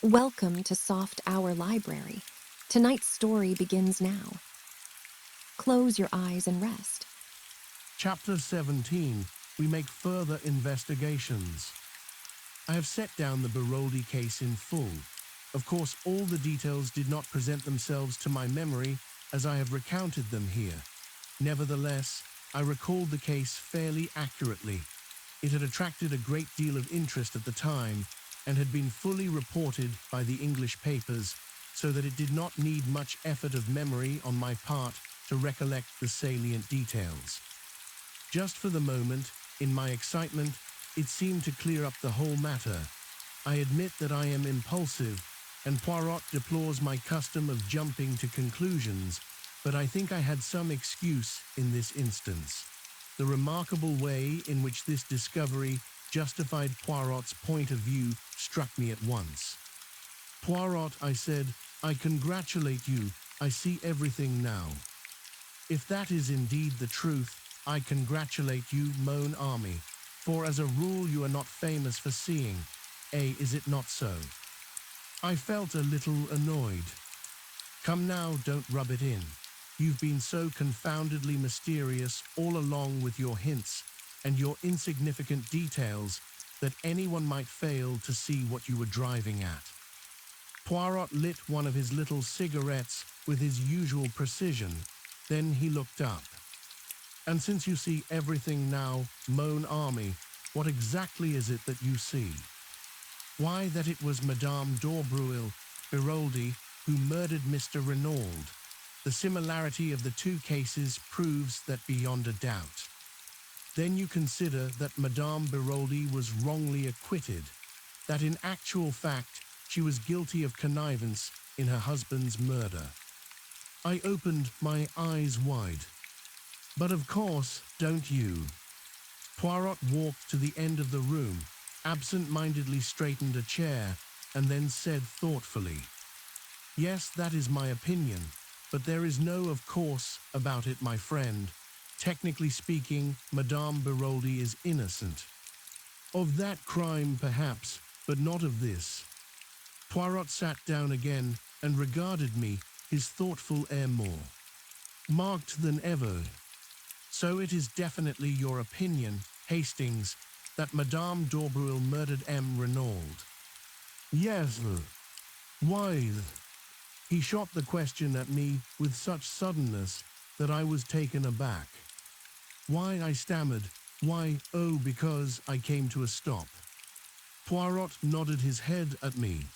Welcome to Soft Hour Library. Tonight's story begins now. Close your eyes and rest. Chapter 17. We make further investigations. I have set down the Beroldi case in full. Of course, all the details did not present themselves to my memory as I have recounted them here. Nevertheless, I recalled the case fairly accurately. It had attracted a great deal of interest at the time and had been fully reported by the English papers, so that it did not need much effort of memory on my part to recollect the salient details. Just for the moment, in my excitement, it seemed to clear up the whole matter. I admit that I am impulsive, and Poirot deplores my custom of jumping to conclusions, but I think I had some excuse in this instance. The remarkable way in which this discovery justified Poirot's point of view struck me at once. "Poirot," I said, "I congratulate you. I see everything now." "If that is indeed the truth, I congratulate you, mon ami, for as a rule you are not famous for seeing. Is it not so?" I felt a little annoyed. "Come now, don't rub it in. You've been so confoundedly mysterious all along with your hints and your insignificant details that anyone might fail to see what you were driving at." Poirot lit one of his little cigarettes with his usual precision. Then he looked up. "And since you see everything now, mon ami, what exactly is it that you see?" "Why, that it was Madame d'Aubreuil Beroldi who murdered Mr. Renaud. The similarity of the two cases proves that beyond a doubt." "Then you consider that Madame Beroldi was wrongly acquitted, that in actual fact she was guilty of connivance in her husband's murder." I opened my eyes wide. "But of course, don't you?" Poirot walked to the end of the room, absent-mindedly straightened a chair, and then said thoughtfully, "Yes, that is my opinion, but there is no of course about it, my friend. Technically speaking, Madame Beroldi is innocent. Of that crime, perhaps, but not of this." Poirot sat down again and regarded me, his thoughtful air more marked than ever. "So it is definitely your opinion, Hastings, that Madame d'Aubreuil murdered M. Renaud?" "Yes. Why?" He shot the question at me with such suddenness that I was taken aback. "Why?" I stammered. "Why, oh, because—" I came to a stop. Poirot nodded his head at me.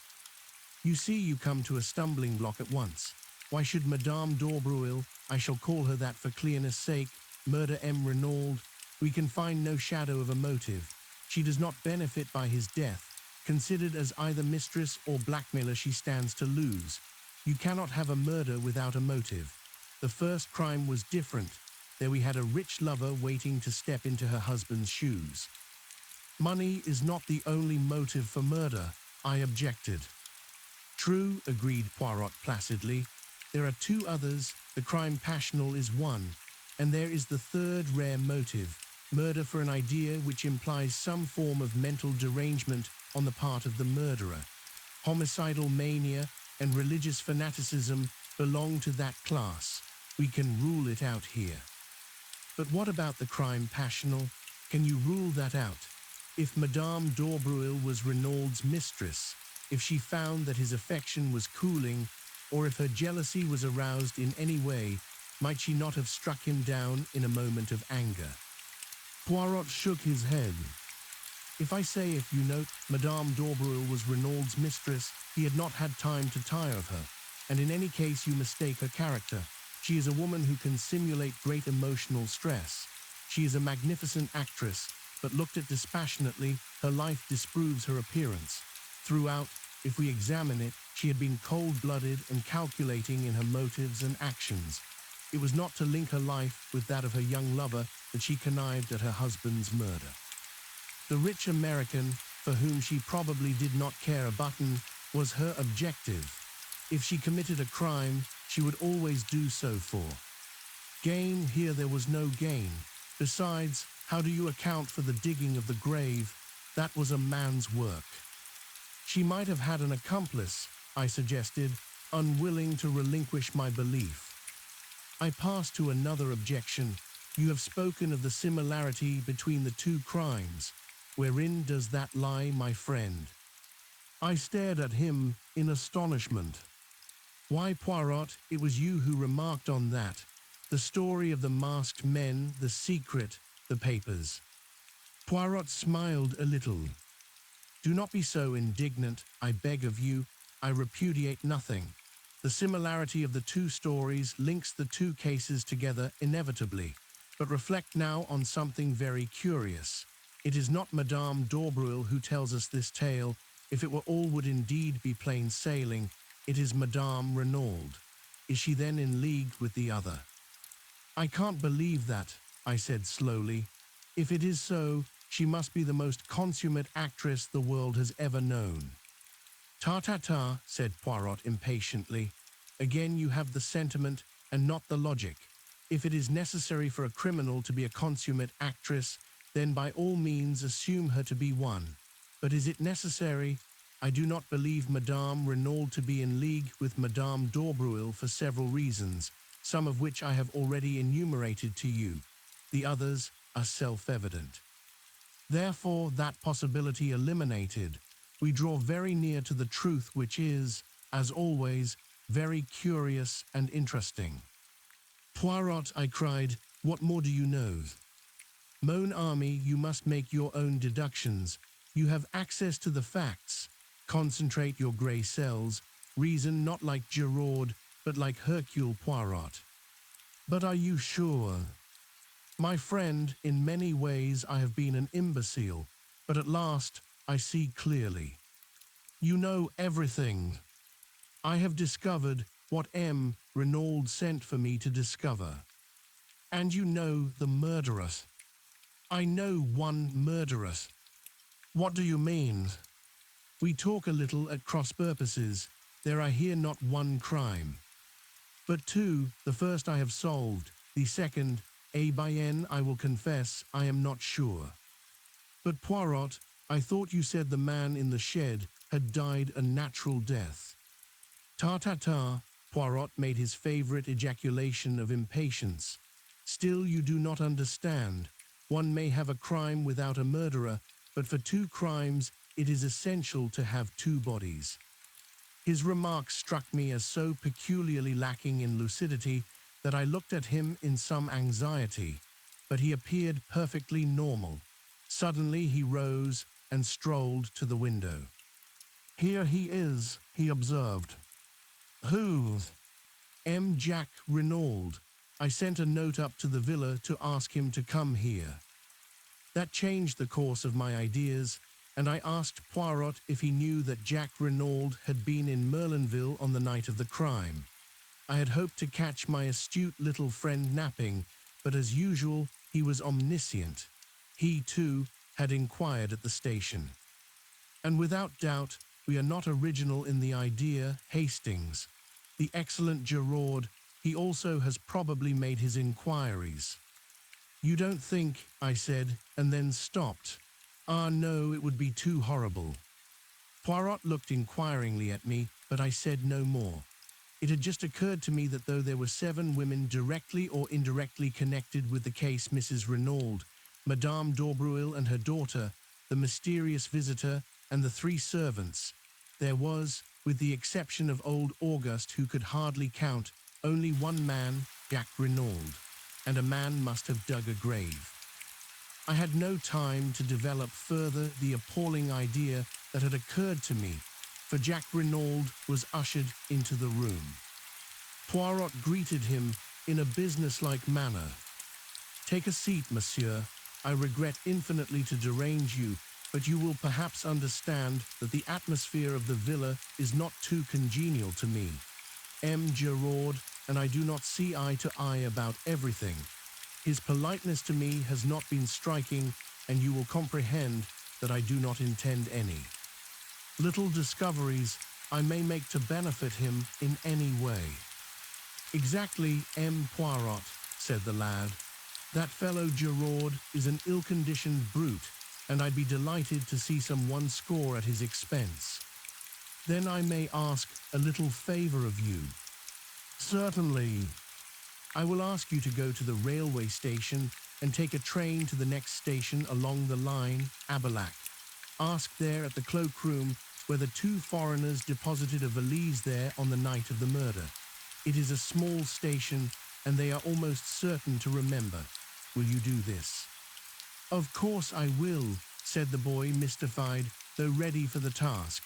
"You see, you come to a stumbling block at once. Why should Madame d'Aubreuil, I shall call her that for clearness' sake, murder M. Renaud? We can find no shadow of a motive. She does not benefit by his death. Considered as either mistress or blackmailer, she stands to lose. You cannot have a murder without a motive. The first crime was different. There we had a rich lover waiting to step into her husband's shoes." "Money is not the only motive for murder," I objected. "True," agreed Poirot placidly. "There are two others. The crime passional is one, and there is the third rare motive, murder for an idea which implies some form of mental derangement on the part of the murderer. Homicidal mania and religious fanaticism belong to that class. We can rule it out here." "But what about the crime passional? Can you rule that out? If Madame d'Aubreuil was Renaud's mistress, if she found that his affection was cooling, or if her jealousy was aroused in any way, might she not have struck him down in a moment of anger?" Poirot shook his head. "If I say, if you note, Madame d'Aubreuil was Renaud's mistress, he had not had time to tire of her, and in any case you mistake her character. She is a woman who can simulate great emotional stress. She is a magnificent actress, but looked at dispassionately, her life disproves her appearance. Throughout, if we examine it, she had been cold-blooded and calculating in her motives and actions. It was not to link her life with that of her young lover that she connived at her husband's murder. The rich American, for whom she probably did not care a button, was her objective. If she committed a crime, she would always do so for gain. Here there was no gain. Besides, how do you account for the digging of the grave? That was a man's work." She might have had an accomplice, I suggested, unwilling to relinquish my belief. I passed to another objection. You have spoken of the similarity between the two crimes. Wherein does that lie, my friend? I stared at him in astonishment. Why, Poirot, it was you who remarked on that. The story of the masked men, the secret, the papers. Poirot smiled a little. Do not be so indignant, I beg of you. I repudiate nothing. The similarity of the two stories links the two cases together inevitably. But reflect now on something very curious. It is not Madame d'Aubreuil who tells us this tale. If it were all would indeed be plain sailing. It is Madame Renaud. Is she then in league with the other? I can't believe that, I said slowly. If it is so, she must be the most consummate actress the world has ever known. Ta-ta-ta, said Poirot impatiently. Again you have the sentiment and not the logic. If it is necessary for a criminal to be a consummate actress, then by all means assume her to be one. But is it necessary? I do not believe Madame Renaud to be in league with Madame d'Aubreuil for several reasons, some of which I have already enumerated to you. The others are self-evident. Therefore, that possibility eliminated, we draw very near to the truth which is, as always, very curious and interesting. Poirot, I cried, what more do you know? Mon ami, you must make your own deductions. You have access to the facts. Concentrate your grey cells. Reason not like Giraud, but like Hercule Poirot. But are you sure? My friend, in many ways I have been an imbecile, but at last I see clearly. You know everything. I have discovered what M. Renaud sent for me to discover. And you know the murderess. I know one murderess. What do you mean? We talk a little at cross purposes. There I hear not one crime. But two, the first I have solved, the second, by N, I will confess, I am not sure. But Poirot, I thought you said the man in the shed had died a natural death. Ta-ta-ta, Poirot made his favorite ejaculation of impatience. Still you do not understand. One may have a crime without a murderer, but for two crimes it is essential to have two bodies. His remark struck me as so peculiarly lacking in lucidity that I looked at him in some anxiety, but he appeared perfectly normal. Suddenly he rose and strolled to the window. Here he is, he observed. Who? M. Jacques Renaud. I sent a note up to the villa to ask him to come here. That changed the course of my ideas, and I asked Poirot if he knew that Jacques Renaud had been in Merlinville on the night of the crime. I had hoped to catch my astute little friend napping, but as usual, he was omniscient. He, too, had inquired at the station. And without doubt, we are not original in the idea, Hastings. The excellent Giraud, he also has probably made his inquiries. You don't think, I said, and then stopped. Ah, no, it would be too horrible. Poirot looked inquiringly at me, but I said no more. It had just occurred to me that though there were 7 women directly or indirectly connected with the case Mrs. Renaud, Madame d'Aubreuil and her daughter, the mysterious visitor, and the 3 servants, there was, with the exception of old Auguste who could hardly count, only one man, Jacques Renaud, and a man must have dug a grave. I had no time to develop further the appalling idea that had occurred to me, for Jacques Renaud was ushered into the room. Poirot greeted him in a businesslike manner. Take a seat, monsieur. I regret infinitely to derange you, but you will perhaps understand that the atmosphere of the villa is not too congenial to me. M. Giraud and I do not see eye to eye about everything. His politeness to me has not been striking, and you will comprehend that I do not intend any. Little discoveries I may make to benefit him in any way. Exactly, M. Poirot, said the lad. That fellow Giraud is an ill-conditioned brute, and I'd be delighted to see some one score at his expense. Then I may ask a little favor of you. Certainly. I will ask you to go to the railway station and take a train to the next station along the line, Abilac. Ask there at the cloakroom whether two foreigners deposited a valise there on the night of the murder. It is a small station, and they are almost certain to remember. Will you do this? Of course I will, said the boy, mystified, though ready for the task.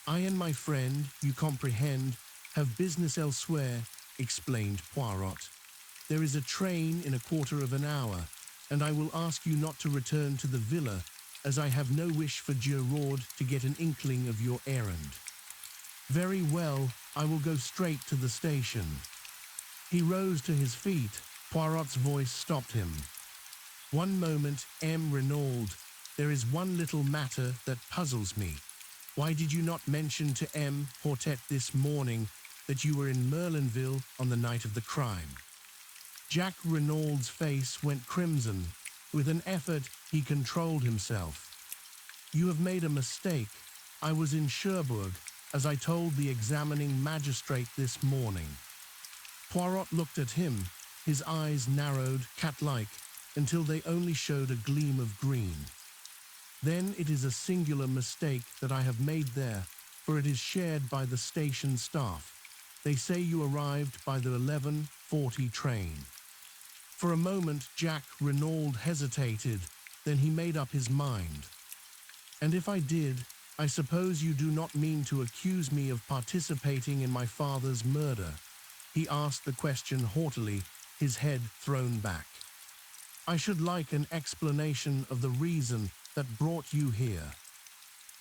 I and my friend, you comprehend, have business elsewhere, explained Poirot. There is a train in a quarter of an hour, and I will ask you not to return to the villa, as I have no wish for Gerard to get an inkling of your errand. Very well, I will go straight to the station. He rose to his feet. Poirot's voice stopped him. One moment, M. Renaud. There is one little matter that puzzles me. Why did you not mention to M. Hortet this morning that you were in Merlinville on the night of the crime? Jack Renaud's face went crimson. With an effort, he controlled himself. You have made a mistake. I was in Cherbourg, as I told the examining magistrate this morning. Poirot looked at him. His eyes narrowed, cat-like, until they only showed a gleam of green. Then it is a singular mistake that I have made there, for it is shared by the station staff. They say you arrived by the 11:40 train. For a moment, Jack Renaud hesitated, then he made up his mind. And if I did, I suppose you do not mean to accuse me of participating in my father's murder? He asked the question haughtily, his head thrown back. I should like an explanation of the reason that brought you here.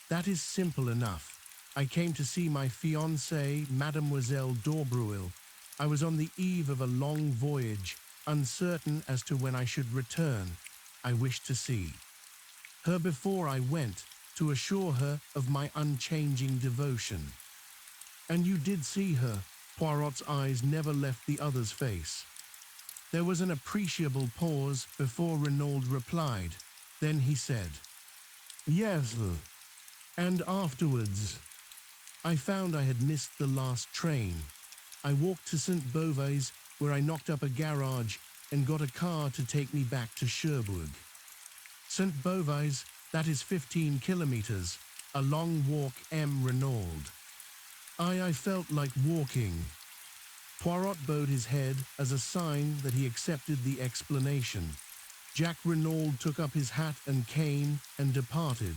That is simple enough. I came to see my fiancée, Mademoiselle d'Aubreuil. I was on the eve of a long voyage, uncertain as to when I should return. I wished to see her before I went, to assure her of my unchanging devotion. And you did see her? Poirot's eyes never left the other's face. There was an appreciable pause before Renaud replied. Then he said, Yes, and afterwards. I found I had missed the last train. I walked to St. Beauvais, where I knocked up a garage and got a car to take me back to Cherbourg. St. Beauvais, that is 15 kilometers, a long walk, M. Renaud. I felt like walking. Poirot bowed his head as a sign that he accepted the explanation. Jack Renaud took up his hat and cane and departed.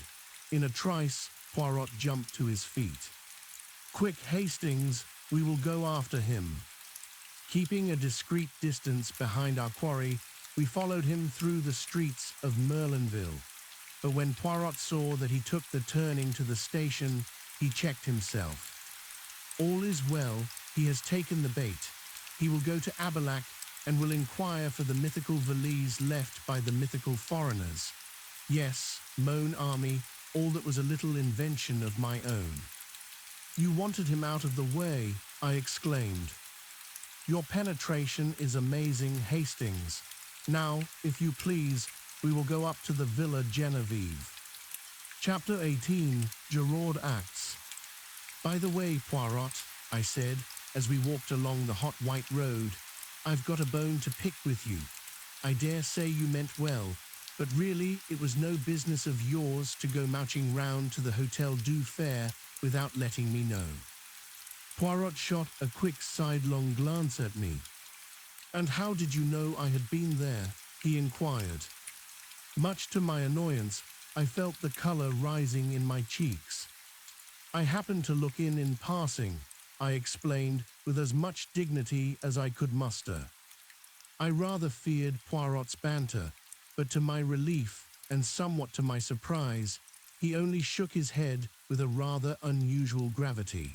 In a trice, Poirot jumped to his feet. Quick, Hastings, we will go after him. Keeping a discreet distance behind our quarry, we followed him through the streets of Merlinville. But when Poirot saw that he took the turning to the station, he checked himself. All is well, he has taken the bait. He will go to Abilac and will inquire for the mythical valise left by the mythical foreigners. Yes, mon ami, all that was a little invention of my own. You wanted him out of the way, I exclaimed. Your penetration is amazing, Hastings. Now, if you please, we will go up to the Villa Genevieve. Chapter 18, Gerard Acts. By the way, Poirot, I said, as we walked along the hot white road, I've got a bone to pick with you. I dare say you meant well, but really it was no business of yours to go mouching round to the Hotel du Fair without letting me know. Poirot shot a quick sidelong glance at me. And how did you know I had been there? He inquired. Much to my annoyance, I felt the colour rising in my cheeks. I happened to look in passing, I explained with as much dignity as I could muster. I rather feared Poirot's banter, but to my relief, and somewhat to my surprise, he only shook his head with a rather unusual gravity.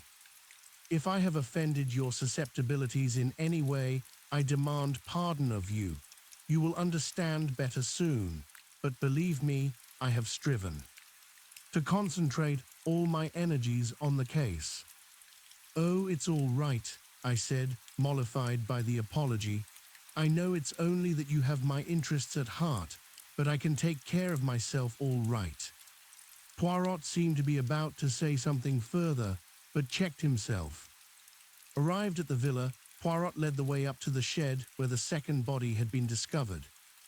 If I have offended your susceptibilities in any way, I demand pardon of you. You will understand better soon, but believe me, I have striven to concentrate all my energies on the case. Oh, it's all right, I said, mollified by the apology. I know it's only that you have my interests at heart, but I can take care of myself all right. Poirot seemed to be about to say something further, but checked himself. Arrived at the villa, Poirot led the way up to the shed where the second body had been discovered.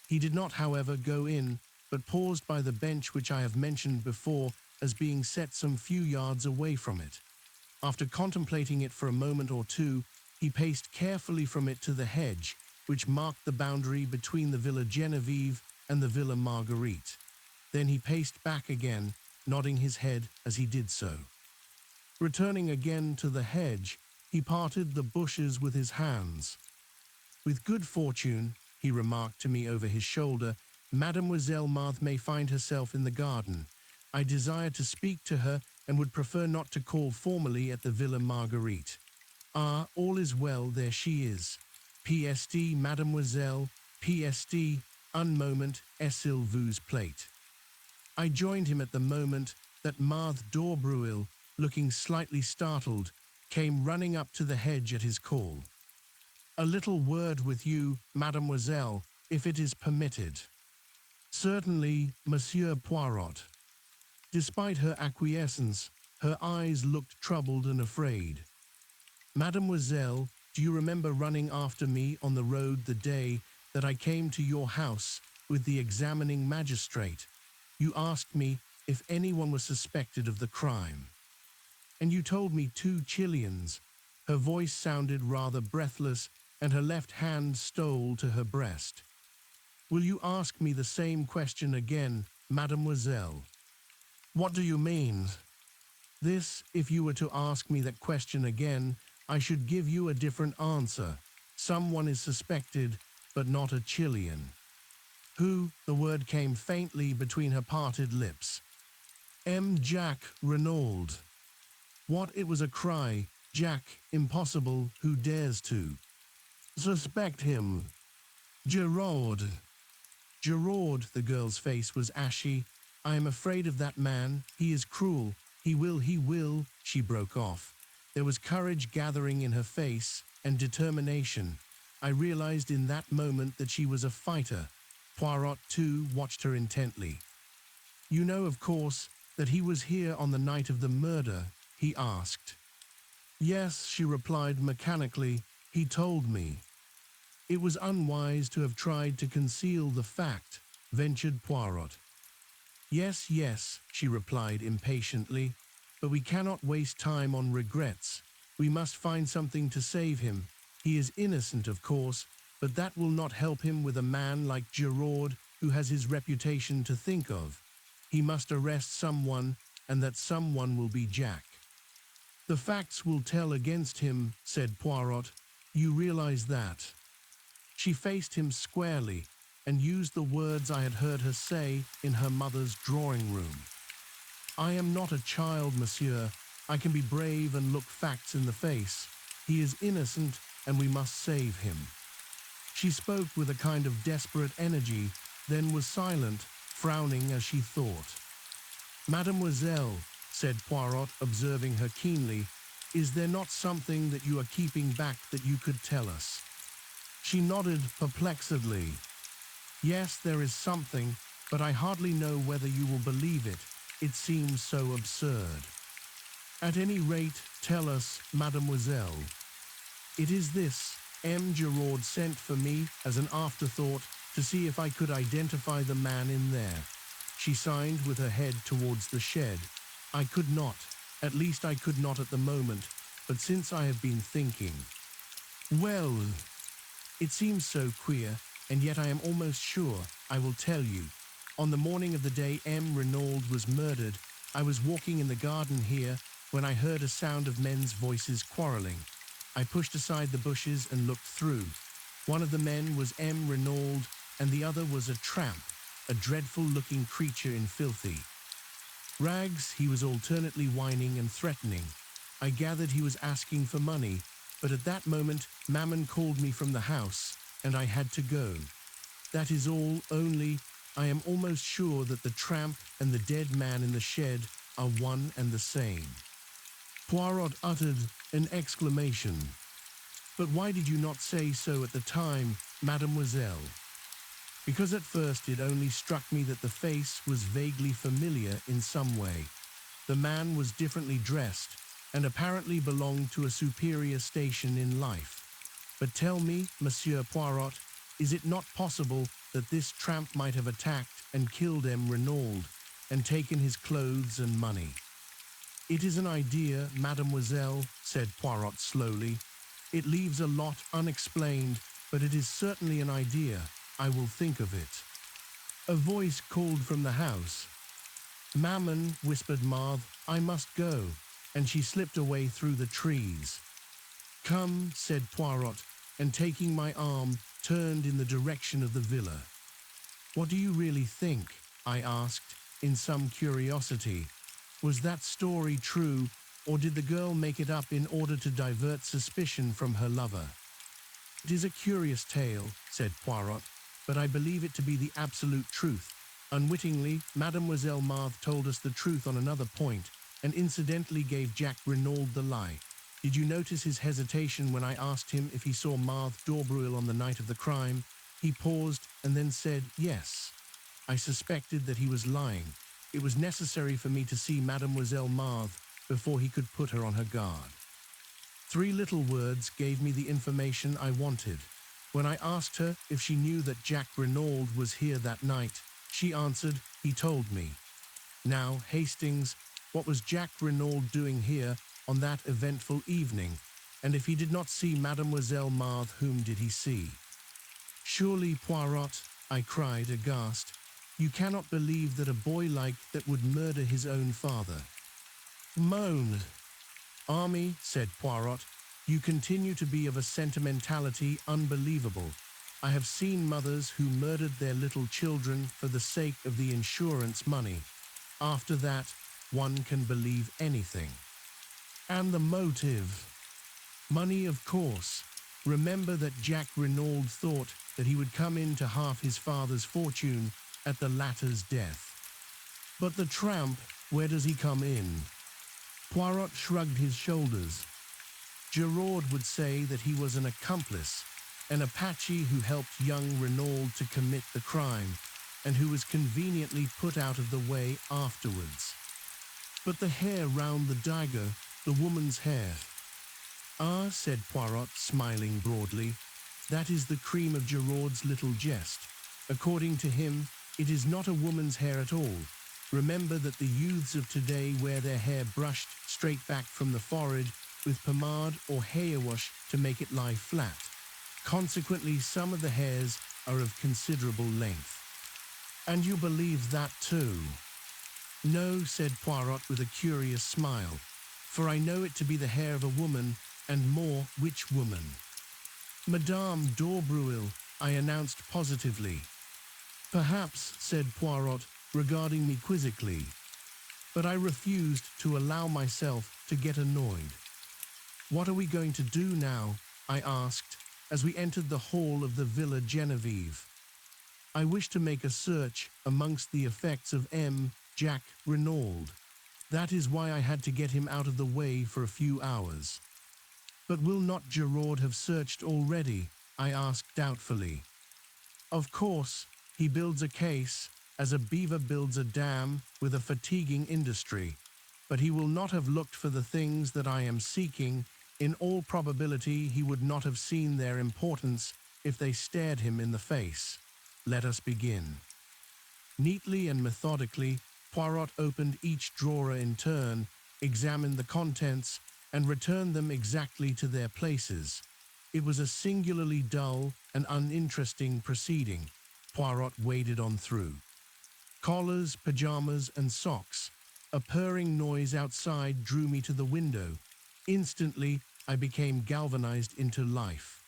He did not, however, go in, but paused by the bench which I have mentioned before as being set some few yards away from it. After contemplating it for a moment or two, he paced carefully from it to the hedge, which marked the boundary between the Villa Genevieve and the Villa Marguerite. Then he paced back again, nodding his head as he did so. Returning again to the hedge, he parted the bushes with his hands. "With good fortune," he remarked to me over his shoulder, "Mademoiselle Marthe may find herself in the garden. I desire to speak to her and would prefer not to call formally at the Villa Marguerite. Ah, all is well, there she is. PSD, mademoiselle, PSD, un moment, s'il vous plaît." I joined him at the moment that Marthe d'Aubreuil, looking slightly startled, came running up to the hedge at his call. "A little word with you, mademoiselle, if it is permitted." "Certainly, Monsieur Poirot." Despite her acquiescence, her eyes looked troubled and afraid. "Mademoiselle, do you remember running after me on the road the day that I came to your house with the examining magistrate? You asked me if anyone was suspected of the crime. And you told me 2 Chileans." Her voice sounded rather breathless, and her left hand stole to her breast. "Will you ask me the same question again, mademoiselle?" "What do you mean?" "This, if you were to ask me that question again, I should give you a different answer. Someone is suspected, but not a Chilean." "Who?" The word came faintly between her parted lips. "Jacques Renaud." What? It was a cry. "Jack, impossible, who dares to?" "Suspect him." "Giraud." "Giraud," the girl's face was ashy. "I am afraid of that man. He is cruel. He will, she broke off. There was courage gathering in her face and determination. I realized in that moment that she was a fighter. Poirot, too, watched her intently. "You know, of course, that he was here on the night of the murder?" he asked. "Yes," she replied mechanically. "He told me." "It was unwise to have tried to conceal the fact," ventured Poirot. Yes, she replied impatiently, "but we cannot waste time on regrets. We must find something to save him. He is innocent, of course, but that will not help him with a man like Giraud, who has his reputation to think of. He must arrest someone, and that someone will be Jack." "The facts will tell against him," said Poirot. "You realize that?" She faced him squarely and used the words I had heard her say in her mother's drawing room. "I am not a child, monsieur. I can be brave and look facts in the face. He is innocent, and we must save him." She spoke with a kind of desperate energy, then was silent, frowning as she thought. "Mademoiselle," said Poirot, observing her keenly, "is there not something that you are keeping back that you could tell us?" She nodded perplexedly. "Yes, there is something, but I hardly know whether you will believe it. It seems so absurd." "At any rate, tell us, mademoiselle." "It is this. Giraud sent for me as an afterthought to see if I could identify the man in there." She signed with her head towards the shed. "I could not. At least I could not at the moment, but since I have been thinking." "Well, it seems so queer, and yet I am almost sure. I will tell you. On the morning of the day Renaud was murdered, I was walking in the garden here when I heard a sound of men's voices quarreling. I pushed aside the bushes and looked through. One of the men was Renaud, and the other was a tramp, a dreadful-looking creature in filthy rags. He was alternately whining and threatening. I gathered he was asking for money, but at that moment Mammon called me from the house, and I had to go. That is all, only I am almost sure that the tramp and the dead man in the shed are one and the same." Poirot uttered an exclamation. "But why did you not say so at the time, mademoiselle?" because at first it only struck me that the face was vaguely familiar in some way. The man was differently dressed and apparently belonged to a superior station in life. But tell me, Monsieur Poirot, is it not possible that this tramp might have attacked and killed M. Renaud and taken his clothes and money? It is an idea, mademoiselle, said Poirot slowly. It leaves a lot unexplained, but it is certainly an idea. I will think of it. A voice called from the house. Maman, whispered Marthe, I must go, and she slipped away through the trees. Come, said Poirot, and taking my arm, turned in the direction of the villa. What do you really think? I asked, in some curiosity. Was that story true, or did the girl make it up in order to divert suspicion from her lover? It is a curious tale, said Poirot, but I believe it to be the absolute truth. Unwittingly, Mademoiselle Marthe told us the truth on another point, and incidentally gave Jacques Renaud the lie. Did you notice his hesitation when I asked him if he saw Marthe d'Aubreuil on the night of the crime? He paused and then said yes. I suspected that he was lying. It was necessary for me to see Mademoiselle Marthe before he could put her on her guard. 3 little words gave me the information I wanted. When I asked her if she knew that Jacques Renaud was here that night, she answered, he told me. Now, Hastings, what was Jacques Renaud doing here on that eventful evening? And if he did not see Mademoiselle Marthe, whom did he see? Surely, Poirot, I cried, aghast, you cannot believe that a boy like that would murder his own father. Moan. Army, said Poirot, you continue to be of a sentimentality unbelievable. I have seen mothers who murdered their little children for the sake of the insurance money. After that, one can believe anything. And the motive? Money, of course. Remember that Jacques Renaud thought that he would come into half his father's fortune at the latter's death. But the tramp, where does he come in? Poirot shrugged his shoulders. Giraud would say that he was an accomplice, an Apache who helped young Renaud to commit the crime, and who was conveniently put out of the way afterwards. But the hair round the dagger, the woman's hair. Ah, said Poirot, smiling broadly, that is the cream of Giraud's little jest. According to him, it is not a woman's hair at all. Remember that the youths of today wear their hair brushed straight back from the forehead with pomade or hair wash to make it lie flat. Consequently, some of the hairs are of considerable length. And you believe that too? No, said Poirot with a curious smile, for I know it to be the hair of a woman, and more, which woman? Madame d'Aubreuil, I announced positively. Perhaps, said Poirot, regarding me quizzically. But I refused to allow myself to get annoyed. What are we going to do now? I asked, as we entered the hall of the Villa Genevieve. I wish to make a search amongst the effects of M. Jacques Renaud. That is why I had to get him out of the way for a few hours. But will not Giraud have searched already? I asked doubtfully. Of course, he builds a case, as a beaver builds a dam with a fatiguing industry, but he will not have looked for the things that I am seeking. In all probability, he would not have seen their importance if they stared him in the face. Let us begin. Neatly and methodically, Poirot opened each drawer in turn, examined the contents, and returned them exactly to their places. It was a singularly dull and uninteresting proceeding. Poirot waded on through. Collars, pajamas, and socks. A purring noise outside drew me to the window. Instantly, I became galvanized into life.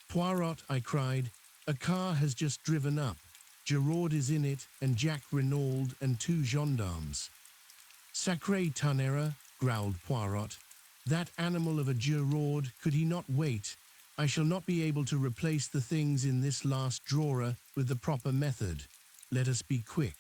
Poirot, I cried, a car has just driven up. Giraud is in it, and Jacques Renaud and 2 gendarmes. Sacré tonnerre, growled Poirot. That animal of a Giraud, could he not wait? I shall not be able to replace the things in this last drawer with the proper method. Let us be quick.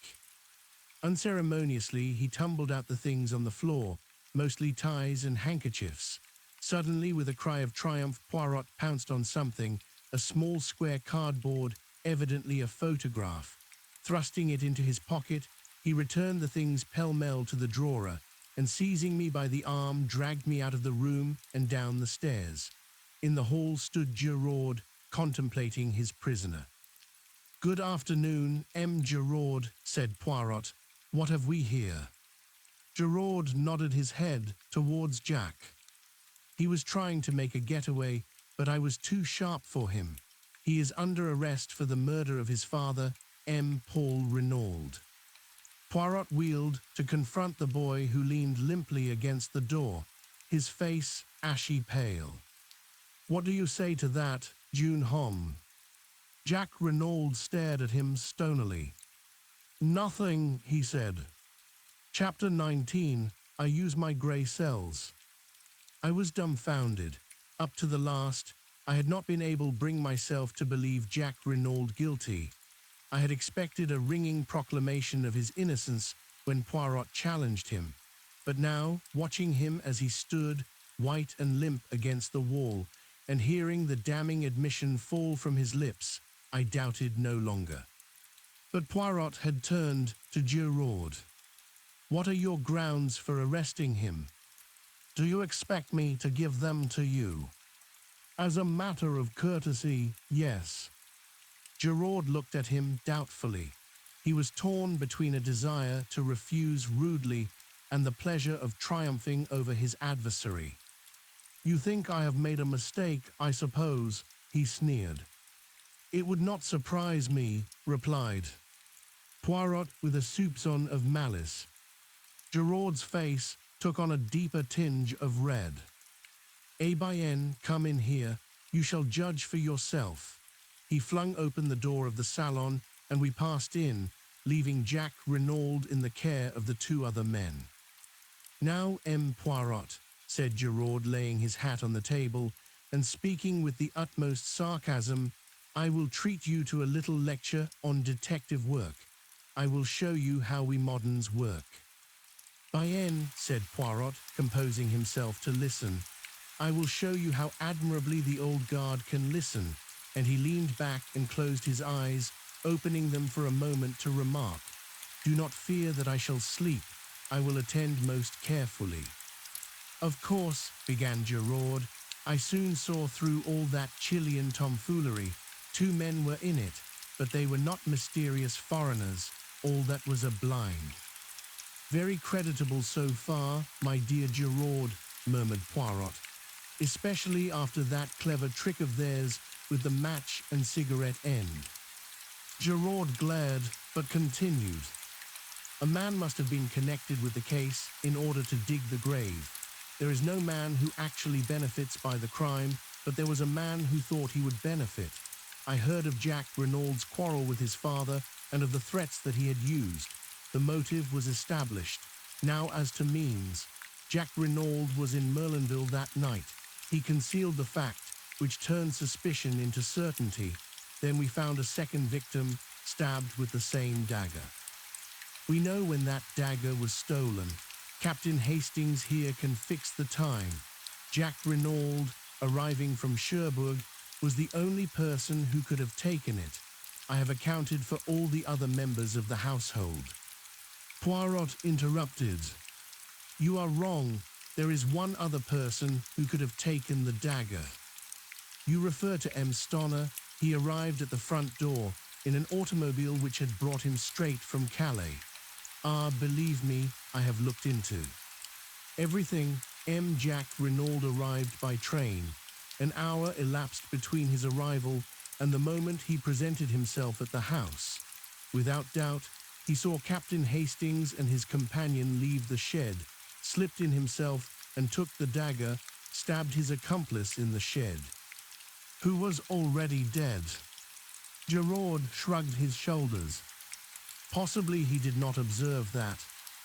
Unceremoniously, he tumbled out the things on the floor, mostly ties and handkerchiefs. Suddenly, with a cry of triumph, Poirot pounced on something, a small square cardboard evidently a photograph. Thrusting it into his pocket, he returned the things pell-mell to the drawer and, seizing me by the arm, dragged me out of the room and down the stairs. In the hall stood Gerard, contemplating his prisoner. "Good afternoon, M. Gerard," said Poirot. "What have we here?" Gerard nodded his head towards Jack. "He was trying to make a getaway, but I was too sharp for him. He is under arrest for the murder of his father, M. Paul Renaud." Poirot wheeled to confront the boy who leaned limply against the door, his face ashy pale. "What do you say to that, June Hom?" Jack Renaud stared at him stonily. "Nothing," he said. "Chapter 19, I use my grey cells." I was dumbfounded. Up to the last, I had not been able to bring myself to believe Jack Renaud guilty. I had expected a ringing proclamation of his innocence when Poirot challenged him. But now, watching him as he stood, white and limp against the wall, and hearing the damning admission fall from his lips, I doubted no longer. But Poirot had turned to Gerard. "What are your grounds for arresting him? Do you expect me to give them to you?" "As a matter of courtesy, yes." Gerard looked at him doubtfully. He was torn between a desire to refuse rudely and the pleasure of triumphing over his adversary. "You think I have made a mistake, I suppose," he sneered. "It would not surprise me," replied Poirot with a soupçon of malice. Gerard's face took on a deeper tinge of red. "Eh bien, come in here. You shall judge for yourself." He flung open the door of the salon, and we passed in, leaving Jack Renaud in the care of the two other men. "Now, M. Poirot," said Gerard, laying his hat on the table, and speaking with the utmost sarcasm, "I will treat you to a little lecture on detective work. I will show you how we moderns work." "Bien," said Poirot, composing himself to listen. "I will show you how admirably the old guard can listen," and he leaned back and closed his eyes, opening them for a moment to remark, "Do not fear that I shall sleep. I will attend most carefully." "Of course," began Gerard, "I soon saw through all that Chilean tomfoolery. 2 men were in it, but they were not mysterious foreigners. All that was a blind." "Very creditable so far, my dear Gerard," murmured Poirot, "especially after that clever trick of theirs with the match and cigarette end." Gerard glared, but continued. "A man must have been connected with the case in order to dig the grave. There is no man who actually benefits by the crime, but there was a man who thought he would benefit. I heard of Jack Renaud's quarrel with his father and of the threats that he had used. The motive was established. Now as to means. Jack Renaud was in Merlinville that night. He concealed the fact, which turned suspicion into certainty. Then we found a second victim, stabbed with the same dagger. We know when that dagger was stolen. Captain Hastings here can fix the time. Jack Renaud, arriving from Cherbourg, was the only person who could have taken it. I have accounted for all the other members of the household." Poirot interrupted. "You are wrong. There is one other person who could have taken the dagger." "You refer to M. Stoner. He arrived at the front door in an automobile which had brought him straight from Calais. Ah, believe me, I have looked into everything. M. Jack Renaud arrived by train. An hour elapsed between his arrival and the moment he presented himself at the house. Without doubt, he saw Captain Hastings and his companion leave the shed, slipped in himself and took the dagger, stabbed his accomplice in the shed, who was already dead." Gerard shrugged his shoulders. "Possibly he did not observe that.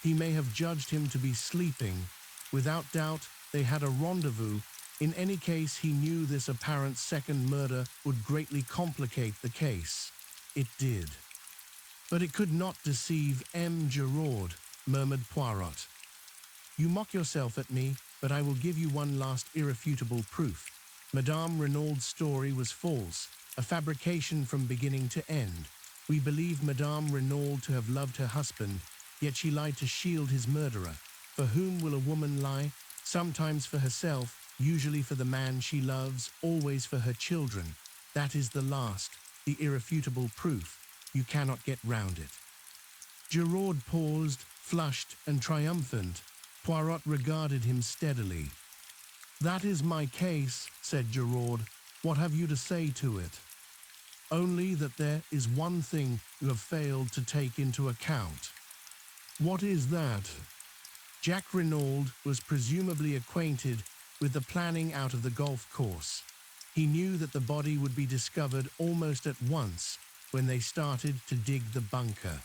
He may have judged him to be sleeping. Without doubt, they had a rendezvous. In any case, he knew this apparent second murder would greatly complicate the case. It did." "But it could not deceive M. Gerard," murmured Poirot. "You mock yourself at me, but I will give you one last irrefutable proof. Madame Renaud's story was false. a fabrication from beginning to end. We believe Madame Renaud to have loved her husband, yet she lied to shield his murderer. For whom will a woman lie? Sometimes for herself, usually for the man she loves, always for her children. That is the last, the irrefutable proof. You cannot get round it. Giraud paused, flushed and triumphant. Poirot regarded him steadily. "That is my case," said Giraud. "What have you to say to it?" "Only that there is one thing you have failed to take into account." "What is that?" Jack Renaud was presumably acquainted with the planning out of the golf course. He knew that the body would be discovered almost at once when they started to dig the bunker.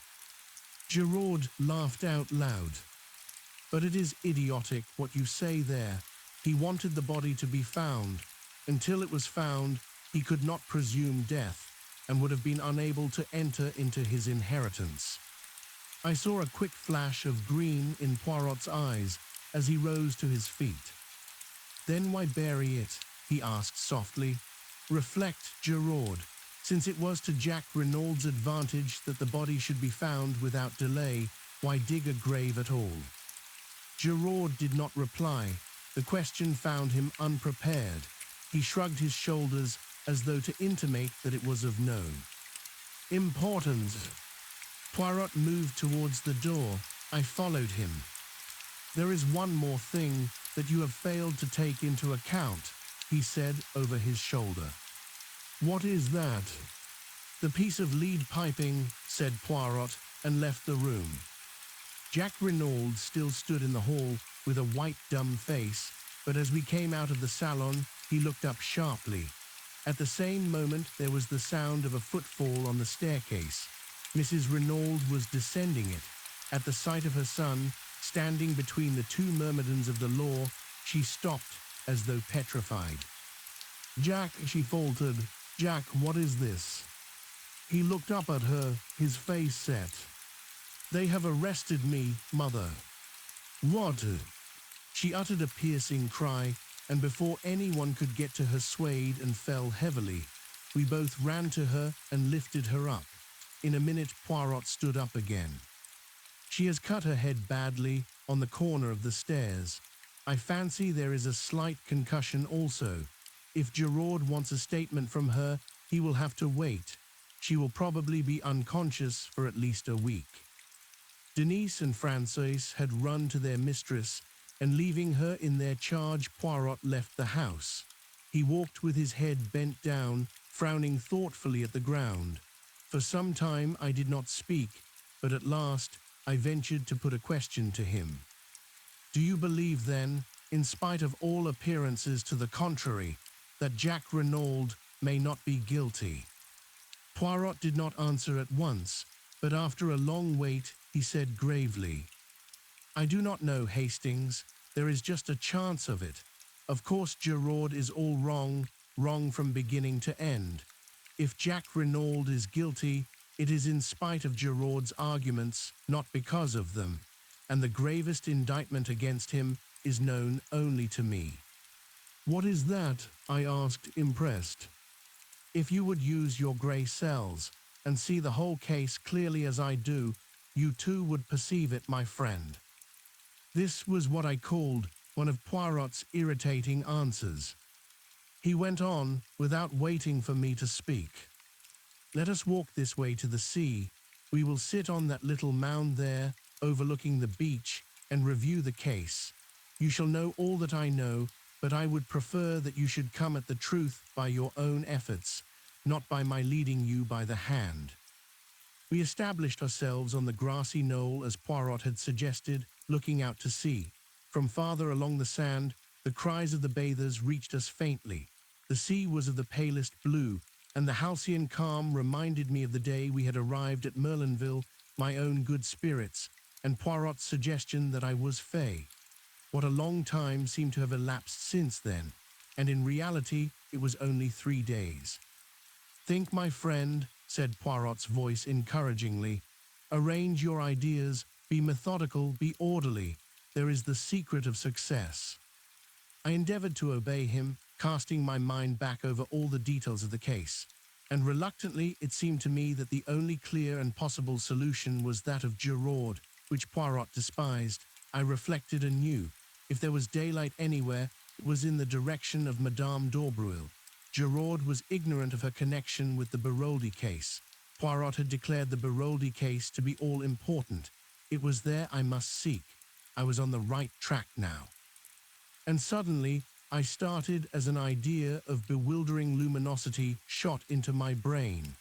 Giraud laughed out loud. "But it is idiotic what you say there. He wanted the body to be found. Until it was found, he could not presume death and would have been unable to enter into his inheritance." I saw a quick flash of green in Poirot's eyes as he rose to his feet. "Then why bury it?" he asked softly. "Reflect, Giraud. Since it was to Jack Renaud's advantage that the body should be found without delay, why dig a grave at all?" Giraud did not reply. The question found him unprepared. He shrugged his shoulders as though to intimate that it was of no importance. Poirot moved towards the door. I followed him. "There is one more thing that you have failed to take into account," he said over his shoulder. "What is that?" "The piece of lead piping," said Poirot, and left the room. Jack Renaud still stood in the hall with a white, dumb face, but as we came out of the salon, he looked up sharply. At the same moment, there was the sound of a footfall on the staircase. Mrs. Renaud was descending it. At the sight of her son, standing between the two myrmidons of the law, she stopped as though petrified. "Jack," she faltered, "Jack, what is this?" He looked up at her, his face set. "They have arrested me, mother." "What?" She uttered a piercing cry, and before anyone could get to her, swayed and fell heavily. We both ran to her and lifted her up. In a minute, Poirot stood up again. "She has cut her head badly on the corner of the stairs. I fancy there is a slight concussion also. If Giraud wants a statement from her, he will have to wait. She will probably be unconscious for at least a week." Denise and Francois had run to their mistress, and leaving her in their charge, Poirot left the house. He walked with his head bent down, frowning thoughtfully at the ground. For some time I did not speak, but at last I ventured to put a question to him. "Do you believe, then, in spite of all appearances to the contrary, that Jack Renaud may not be guilty?" Poirot did not answer at once, but after a long wait he said gravely, "I do not know, Hastings. There is just a chance of it. Of course Giraud is all wrong, wrong from beginning to end. If Jack Renaud is guilty, it is in spite of Giraud's arguments, not because of them, and the gravest indictment against him is known only to me." "What is that?" I asked, impressed. "If you would use your grey cells and see the whole case clearly as I do, you too would perceive it, my friend." This was what I called one of Poirot's irritating answers. He went on without waiting for me to speak. "Let us walk this way to the sea. We will sit on that little mound there, overlooking the beach, and review the case. You shall know all that I know, but I would prefer that you should come at the truth by your own efforts, not by my leading you by the hand." We established ourselves on the grassy knoll as Poirot had suggested, looking out to sea. From farther along the sand, the cries of the bathers reached us faintly. The sea was of the palest blue, and the halcyon calm reminded me of the day we had arrived at Merlinville, my own good spirits, and Poirot's suggestion that I was fey. What a long time seemed to have elapsed since then, and in reality it was only 3 days. "Think, my friend," said Poirot's voice encouragingly. "Arrange your ideas, be methodical, be orderly. There is the secret of success." I endeavored to obey him, casting my mind back over all the details of the case. And reluctantly it seemed to me that the only clear and possible solution was that of Gerard, which Poirot despised. I reflected anew. If there was daylight anywhere, it was in the direction of Madame d'Aubreuil. Gerard was ignorant of her connection with the Baroldi case. Poirot had declared the Baroldi case to be all-important. It was there I must seek. I was on the right track now. And suddenly, I started as an idea of bewildering luminosity shot into my brain.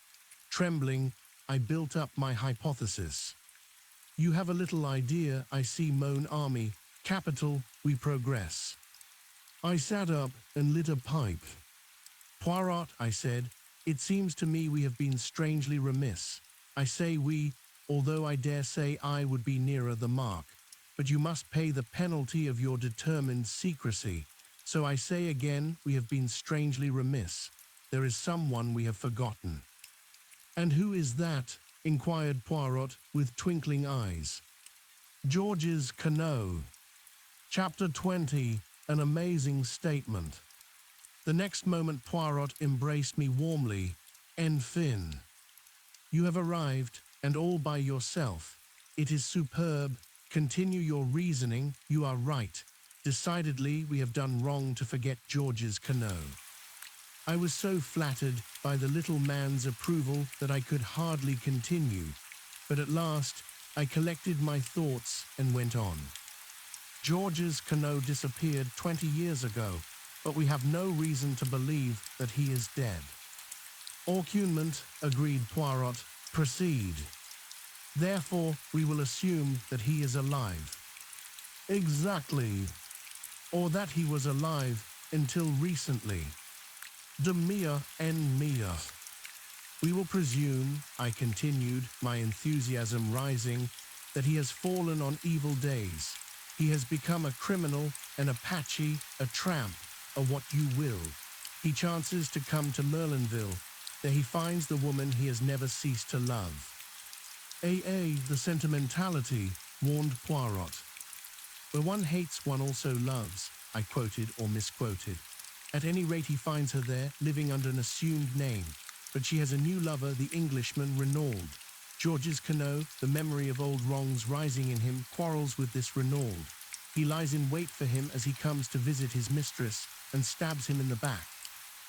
Trembling, I built up my hypothesis. You have a little idea, I see, mon ami. Capital, we progress. I sat up and lit a pipe. Poirot, I said, it seems to me we have been strangely remiss. I say we, although I dare say I would be nearer the mark. But you must pay the penalty of your determined secrecy. So I say again, we have been strangely remiss. There is someone we have forgotten. And who is that? Inquired Poirot with twinkling eyes. Georges Queneau. Chapter 20, an amazing statement. The next moment Poirot embraced me warmly. Enfin. You have arrived, and all by yourself. It is superb. Continue your reasoning. You are right. Decidedly, we have done wrong to forget Georges Queneau. I was so flattered by the little man's approval that I could hardly continue, but at last I collected my thoughts and went on. Georges Queneau disappeared 20 years ago, but we have no reason to believe that he is dead. Aucunment, agreed Poirot. Proceed. Therefore, we will assume that he is alive. Exactly. Or that he was alive until recently. De mia en mia. We will presume, I continued, my enthusiasm rising, that he has fallen on evil days. He has become a criminal, an Apache, a tramp, a what you will. He chances to come to Merlinville. There he finds the woman he has never ceased to love. The sentimentality, warned Poirot. Where one hates, one also loves, I quoted or misquoted. At any rate, he finds her there, living under an assumed name. But she has a new lover, the Englishman Renaud. Georges Queneau, the memory of old wrongs rising in him, quarrels with this Renaud. He lies in wait for him as he comes to visit his mistress and stabs him in the back.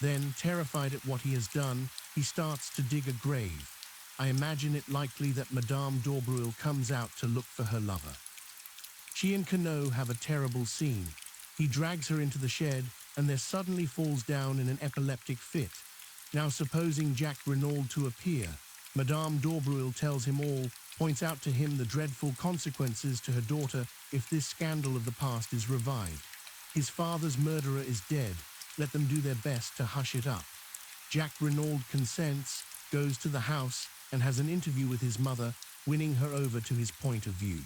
Then, terrified at what he has done, he starts to dig a grave. I imagine it likely that Madame d'Aubreuil comes out to look for her lover. She and Queneau have a terrible scene. He drags her into the shed and there suddenly falls down in an epileptic fit. Now supposing Jacques Renaud to appear, Madame d'Aubreuil tells him all, points out to him the dreadful consequences to her daughter if this scandal of the past is revived. His father's murderer is dead. Let them do their best to hush it up. Jacques Renaud consents, goes to the house, and has an interview with his mother, winning her over to his point of view.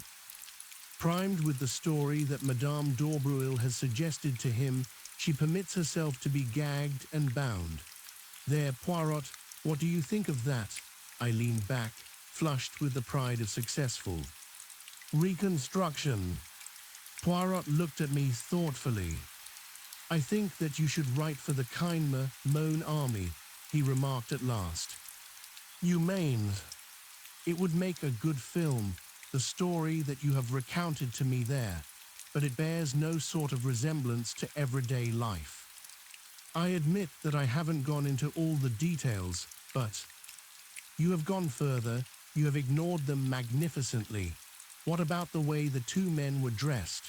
Primed with the story that Madame d'Aubreuil has suggested to him, she permits herself to be gagged and bound. There, Poirot, what do you think of that? I leaned back, flushed with the pride of successful reconstruction. Poirot looked at me thoughtfully. I think that you should write for the Kindmer, mon ami, he remarked at last. You mean? It would make a good film, the story that you have recounted to me there, but it bears no sort of resemblance to everyday life. I admit that I haven't gone into all the details, but you have gone further, you have ignored them magnificently. What about the way the two men were dressed?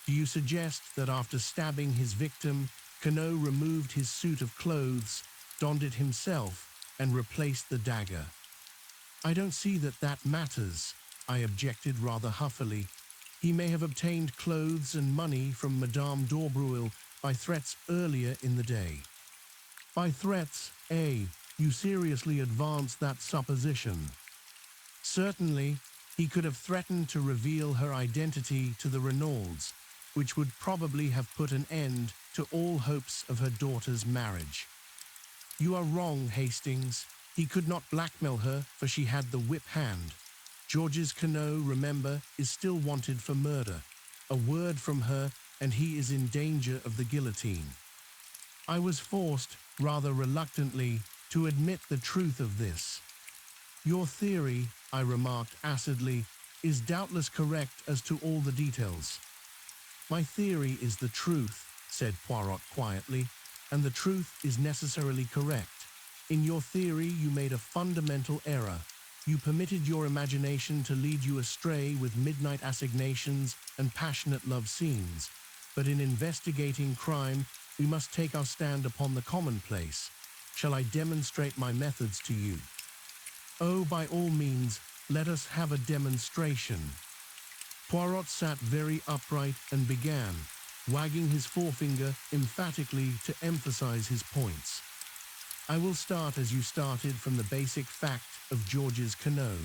Do you suggest that after stabbing his victim, Queneau removed his suit of clothes, donned it himself, and replaced the dagger? I don't see that that matters, I objected rather huffily. He may have obtained clothes and money from Madame d'Aubreuil by threats earlier in the day. By threats, you seriously advance that supposition. Certainly, he could have threatened to reveal her identity to the Renauds, which would probably have put an end to all hopes of her daughter's marriage. You are wrong, Hastings. He could not blackmail her, for she had the whip hand. Georges Queneau, remember, is still wanted for murder. A word from her, and he is in danger of the guillotine. I was forced, rather reluctantly, to admit the truth of this. Your theory, I remarked acidly, is doubtless correct as to all the details. My theory is the truth, said Poirot quietly, and the truth is necessarily correct. In your theory, you made a fundamental error. You permitted your imagination to lead you astray with midnight assignations and passionate love scenes. But in investigating crime, we must take our stand upon the commonplace. Shall I demonstrate my methods to you? Oh, by all means, let us have a demonstration. Poirot sat very upright and began, wagging his forefinger emphatically to emphasize his points. I will start as you started from the basic fact of Georges Queneau.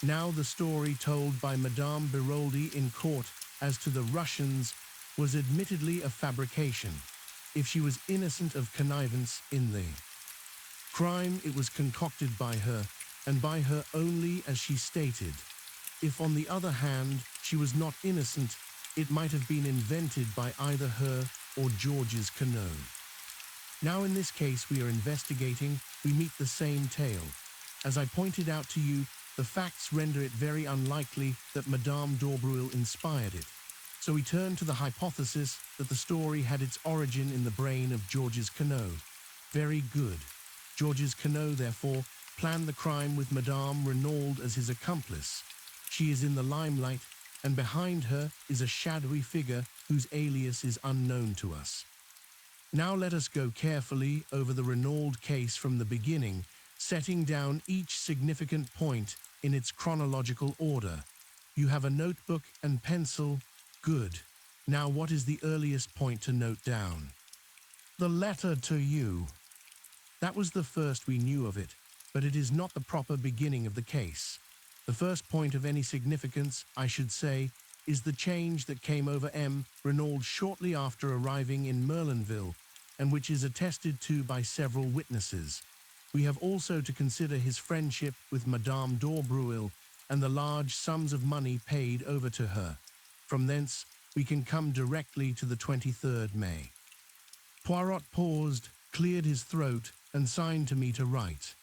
Now the story told by Madame Biroldi in court as to the Russians was admittedly a fabrication. If she was innocent of connivance in the crime, it was concocted by her, and by her only, as she stated. If, on the other hand, she was not innocent, it might have been invented by either her or Georges Queneau. Now in this case we are investigating, we meet the same tale. As I pointed out to you, the facts render it very unlikely that Madame d'Aubreuil inspired it. So we turn to the hypothesis that the story had its origin in the brain of Georges Queneau. Very good. Georges Queneau, therefore, planned the crime with Madame Renaud as his accomplice. She is in the limelight, and behind her is a shadowy figure whose alias is unknown to us. Now let us go carefully over the Renaud case from the beginning, setting down each significant point in its chronological order. You have a notebook and pencil? Good. Now what is the earliest point to note down? The letter to you. That was the first we knew of it, but it is not the proper beginning of the case. The first point of any significance, I should say, is the change that came over M. Renaud shortly after arriving in Merlinville, and which is attested to by several witnesses. We have also to consider his friendship with Madame d'Aubreuil and the large sums of money paid over to her. From thence, we can come directly to the 23rd May. Poirot paused, cleared his throat, and signed to me to write.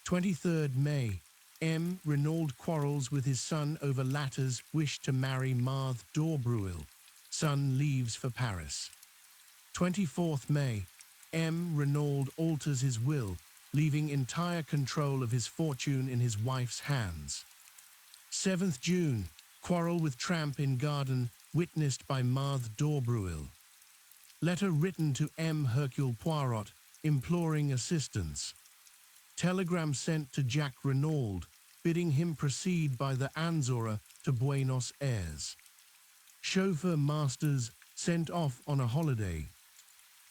23rd May. M. Renaud quarrels with his son over latter's wish to marry Marthe d'Aubreuil. Son leaves for Paris. 24th May. M. Renaud alters his will, leaving entire control of his fortune in his wife's hands. 7th June. Quarrel with tramp in garden, witnessed by Marthe d'Aubreuil. Letter written to M. Hercule Poirot, imploring assistance. Telegram sent to Jacques Renaud, bidding him proceed by the Anzora to Buenos Aires. Chauffeur Masters sent off on a holiday.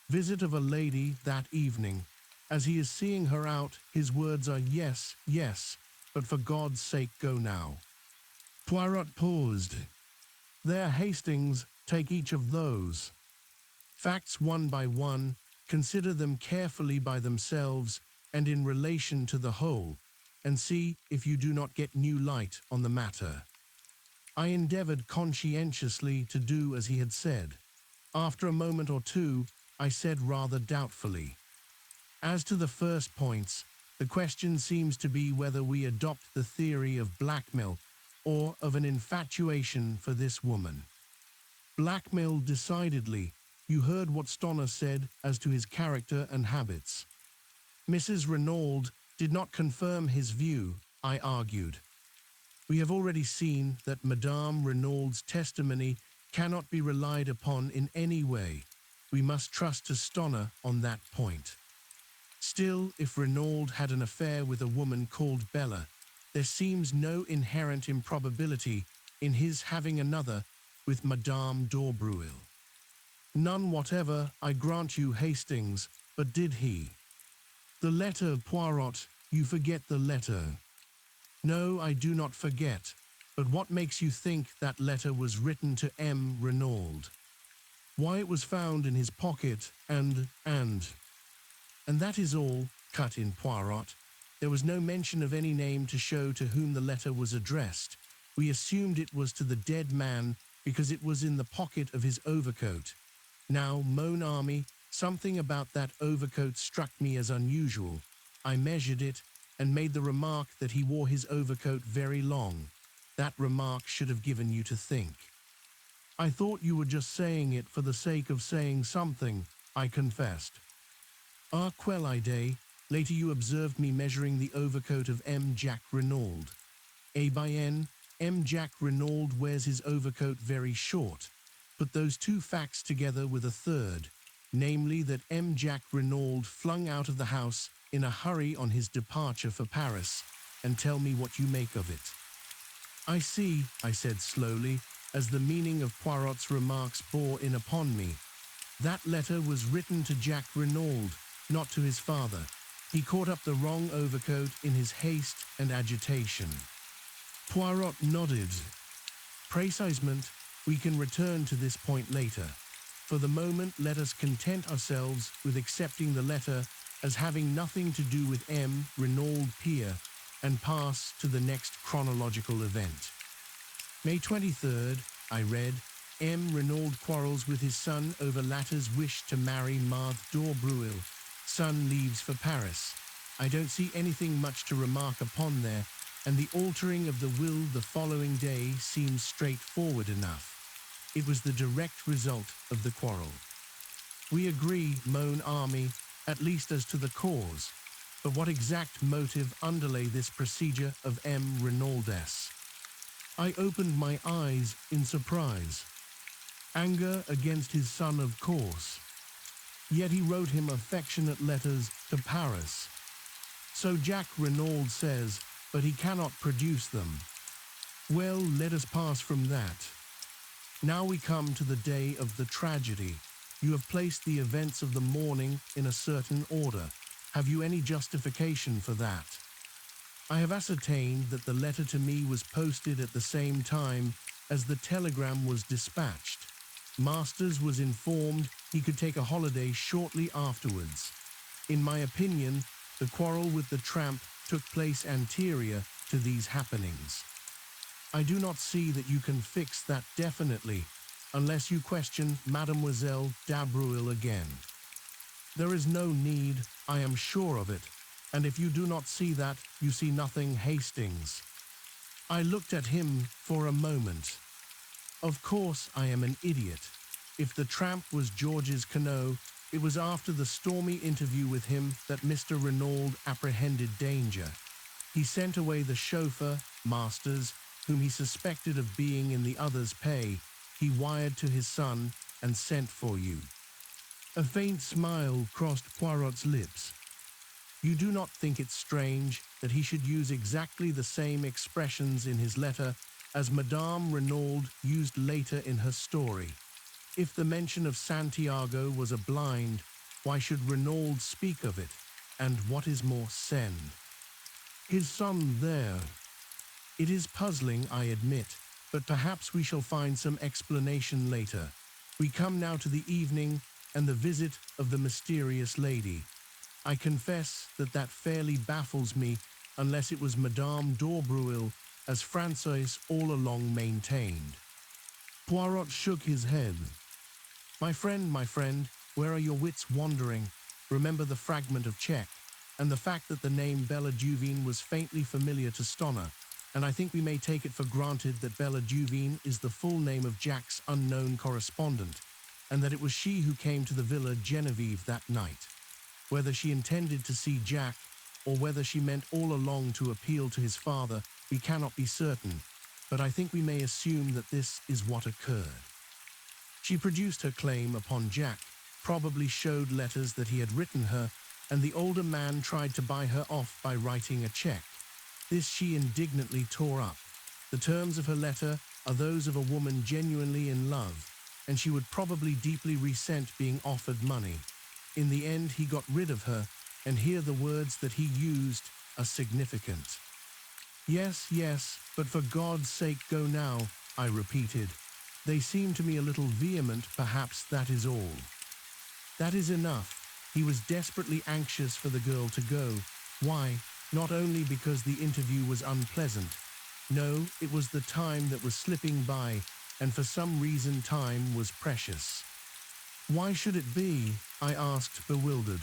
Visit of a lady that evening. As he is seeing her out, his words are yes, yes, but for God's sake go now. Poirot paused. There, Hastings, take each of those. Facts one by one, consider them carefully by themselves and in relation to the whole, and see if you do not get new light on the matter. I endeavored conscientiously to do as he had said. After a moment or two, I said rather doubtfully, as to the first points, the question seems to be whether we adopt the theory of blackmail or of an infatuation for this woman. Blackmail decidedly. You heard what Stoner said as to his character and habits. Mrs. Renaud did not confirm his view, I argued. We have already seen that Madame Renaud's testimony cannot be relied upon in any way. We must trust to Stoner on that point. Still, if Renaud had an affair with a woman called Bella, there seems no inherent improbability in his having another with Madame d'Aubreuil. None whatever, I grant you, Hastings, but did he? The letter, Poirot, you forget the letter. No, I do not forget, but what makes you think that letter was written to M. Renaud? Why, it was found in his pocket, and that is all, cut in Poirot. There was no mention of any name to show to whom the letter was addressed. We assumed it was to the dead man because it was in the pocket of his overcoat. Now, mon ami, something about that overcoat struck me as unusual. I measured it and made the remark that he wore his overcoat very long. That remark should have given you to think. I thought you were just saying it for the sake of saying something, I confessed. Ah, quelle idée. Later you observed me measuring the overcoat of M. Jacques Renaud. Bien, M. Jacques Renaud wears his overcoat very short. Put those two facts together with a third, namely that M. Jacques Renaud flung out of the house in a hurry on his departure for Paris, and tell me what you make of it. I see, I said slowly, as the meaning of Poirot's remarks bore in upon me. That letter was written to Jacques Renaud, not to his father. He caught up the wrong overcoat in his haste and agitation. Poirot nodded. Précisement, we can return to this point later. For the moment, let us content ourselves with accepting the letter as having nothing to do with M. Renaud Pier and pass to the next chronological event. May 23rd, I read, M. Renaud quarrels with his son over latter's wish to marry Marthe d'Aubruil. Son leaves for Paris. I don't see anything much to remark upon there, and the altering of the will the following day seems straightforward enough. It was the direct result of the quarrel. We agree, mon ami, at least as to the cause, but what exact motive underlay this procedure of M. Renaud's? I opened my eyes in surprise. Anger against his son, of course. Yet he wrote him affectionate letters to Paris. So Jacques Renaud says, but he cannot produce them. Well, let us pass from that. Now we come to the day of the tragedy. You have placed the events of the morning in a certain order. Have you any justification for that? I have ascertained that the letter to me was posted at the same time as the telegram was dispatched. Masters was informed he could take a holiday shortly afterwards. In my opinion, the quarrel with the tramp took place anterior to these happenings. I do not see that you can fix that definitely, unless you question Mademoiselle d'Aubruil again. There is no need, I am sure of it, and if you do not see that, you see nothing, Hastings. I looked at him for a moment. Of course I am an idiot. If the tramp was George's Canoe, it was after the stormy interview with him that Mr. Renaud apprehended danger. He sent away the chauffeur, Masters, whom he suspected of being in the other's pay. He wired to his son and sent for you. A faint smile crossed Poirot's lips. You do not think it strange that he should use exactly the same expressions in his letter as Madame Renaud used later in her story. If the mention of Santiago was a blind, why should Renaud speak of it? And what is more, send? His son there. It is puzzling, I admit, but perhaps we shall find some explanation later. We come now to the evening and the visit of the mysterious lady. I confess that fairly baffles me unless it was Madame d'Aubruil, as Francois all along maintained. Poirot shook his head. My friend, where are your wits wandering? Remember the fragment of check, and the fact that the name Bella Duveen was faintly familiar to Stoner, and I think we may take it for granted that Bella Duveen is the full name of Jack's unknown correspondent, and that it was she who came to the Villa Genevieve that night. Whether she intended to see Jack, or whether she meant all along to appeal to his father, we cannot be certain, but I think we may assume that this is what occurred. She produced her claim upon Jack, probably showed letters that he had written her, and the older man tried to buy her off by writing a check. This she indignantly tore up. The terms of her letter are those of a woman genuinely in love, and she would probably deeply resent being offered money. In the end, he got rid of her, and here the words that he used are significant. Yes, but for God's sake go now, I repeated. They seem to me a little vehement, perhaps that is all. That is enough. He was desperately anxious for the girl to go. Why? Not only because the interview was unpleasant. No, it was the time that was slipping by, and for some reason time was precious. Why should it be? I asked, bewildered.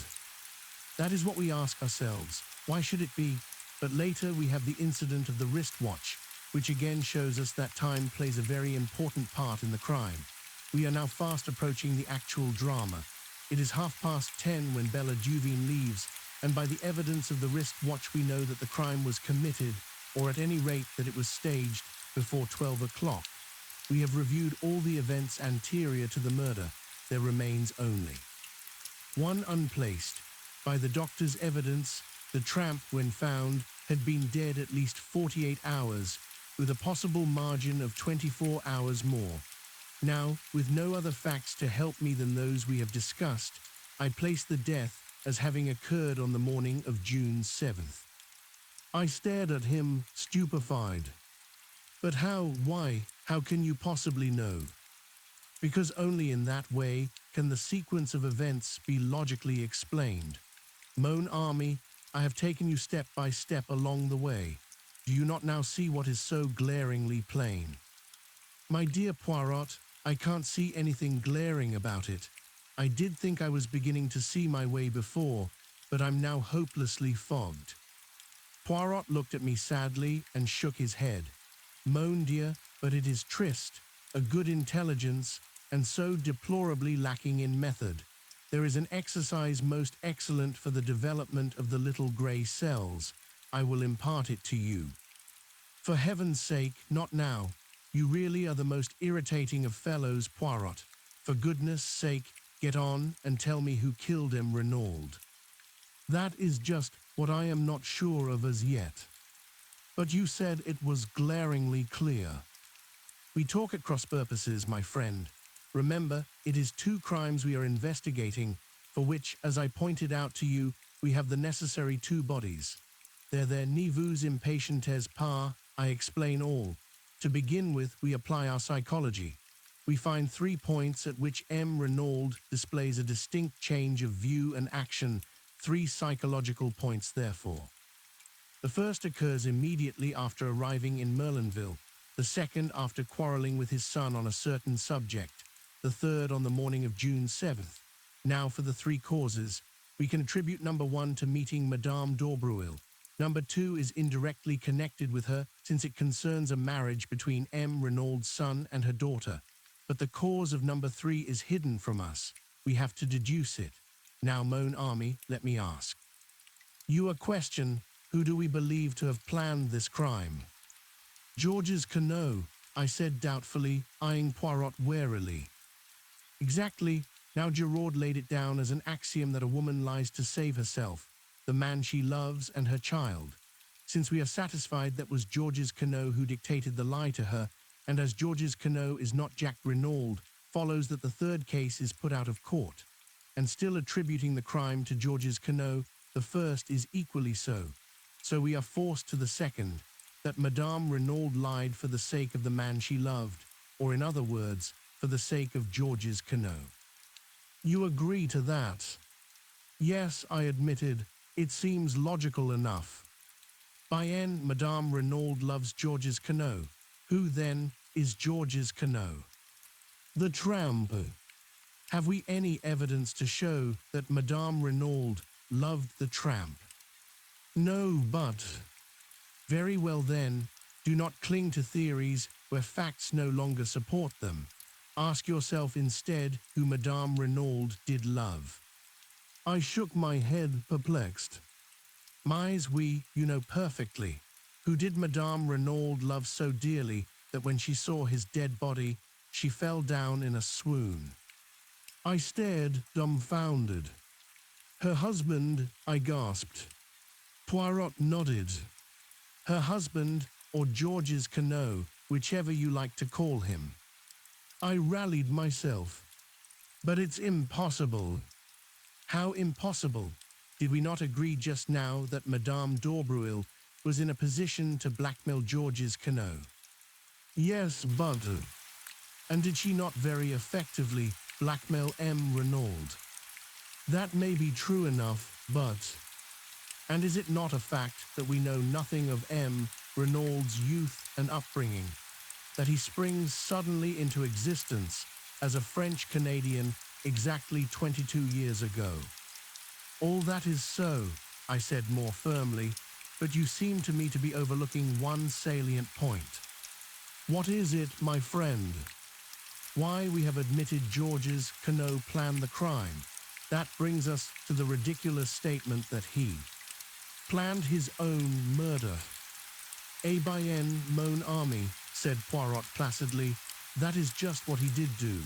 That is what we ask ourselves. Why should it be? But later we have the incident of the wristwatch, which again shows us that time plays a very important part in the crime. We are now fast approaching the actual drama. It is 10:30 when Bella Duveen leaves, and by the evidence of the wristwatch we know that the crime was committed, or at any rate that it was staged, before 12 o'clock. We have reviewed all the events anterior to the murder. There remains only one unplaced. By the doctor's evidence, the tramp, when found, had been dead at least 48 hours, with a possible margin of 24 hours more. Now, with no other facts to help me than those we have discussed, I place the death as having occurred on the morning of June 7th. I stared at him, stupefied. But how, why, how can you possibly know? Because only in that way can the sequence of events be logically explained. Mon ami, I have taken you step by step along the way. Do you not now see what is so glaringly plain? My dear Poirot, I can't see anything glaring about it. I did think I was beginning to see my way before, but I'm now hopelessly fogged. Poirot looked at me sadly and shook his head. Mon dear, but it is triste, a good intelligence, and so deplorably lacking in method. There is an exercise most excellent for the development of the little grey cells. I will impart it to you. For heaven's sake, not now. You really are the most irritating of fellows, Poirot. For goodness' sake, get on and tell me who killed M. Renaud. That is just what I am not sure of as yet. But you said it was glaringly clear. We talk at cross purposes, my friend. Remember, it is 2 crimes we are investigating, for which, as I pointed out to you, we have the necessary 2 bodies. There, ne vous impatientez pas, I explain all. To begin with, we apply our psychology. We find 3 points at which M. Renaud displays a distinct change of view and action, 3 psychological points therefore. The first occurs immediately after arriving in Merlinville, the second after quarreling with his son on a certain subject, the third on the morning of June 7th. Now for the 3 causes. We can attribute number 1 to meeting Madame d'Aubreuil. Number 2 is indirectly connected with her since it concerns a marriage between M. Renaud's son and her daughter. But the cause of number 3 is hidden from us. We have to deduce it. Now, mon ami, let me ask. You a question, who do we believe to have planned this crime? Georges Queneau, I said doubtfully, eyeing Poirot warily. Exactly. Now Giraud laid it down as an axiom that a woman lies to save herself, the man she loves and her child. Since we are satisfied that was Georges Queneau who dictated the lie to her, and as Georges Queneau is not Jacques Renaud, follows that the 3rd case is put out of court. And still attributing the crime to Georges Queneau, the first is equally so. So we are forced to the second, that Madame Renaud lied for the sake of the man she loved, or in other words, for the sake of Georges Queneau. You agree to that? Yes, I admitted, it seems logical enough. By N, Madame Renaud loves Georges Queneau. Who, then, is Georges Queneau? The tramp. Have we any evidence to show that Madame Renaud loved the tramp? No, but... Very well then, do not cling to theories where facts no longer support them. Ask yourself instead who Madame Renaud did love. I shook my head, perplexed. Mais oui, you know perfectly. Who did Madame Renaud love so dearly that when she saw his dead body, she fell down in a swoon? I stared, dumbfounded. Her husband, I gasped. Poirot nodded. Her husband, or Georges Queneau, whichever you like to call him. I rallied myself. But it's impossible. How impossible? Did we not agree just now that Madame d'Aubreuil was in a position to blackmail Georges Queneau? Yes, but... And did she not very effectively blackmail M. Renaud? That may be true enough, but... And is it not a fact that we know nothing of M. Renaud's youth and upbringing, that he springs suddenly into existence as a French-Canadian exactly 22 years ago? All that is so, I said more firmly, but you seem to me to be overlooking one salient point. What is it, my friend? Why we have admitted Georges Queneau planned the crime. That brings us to the ridiculous statement that he planned his own murder. Eh bien, mon ami, said Poirot placidly, that is just what he did do.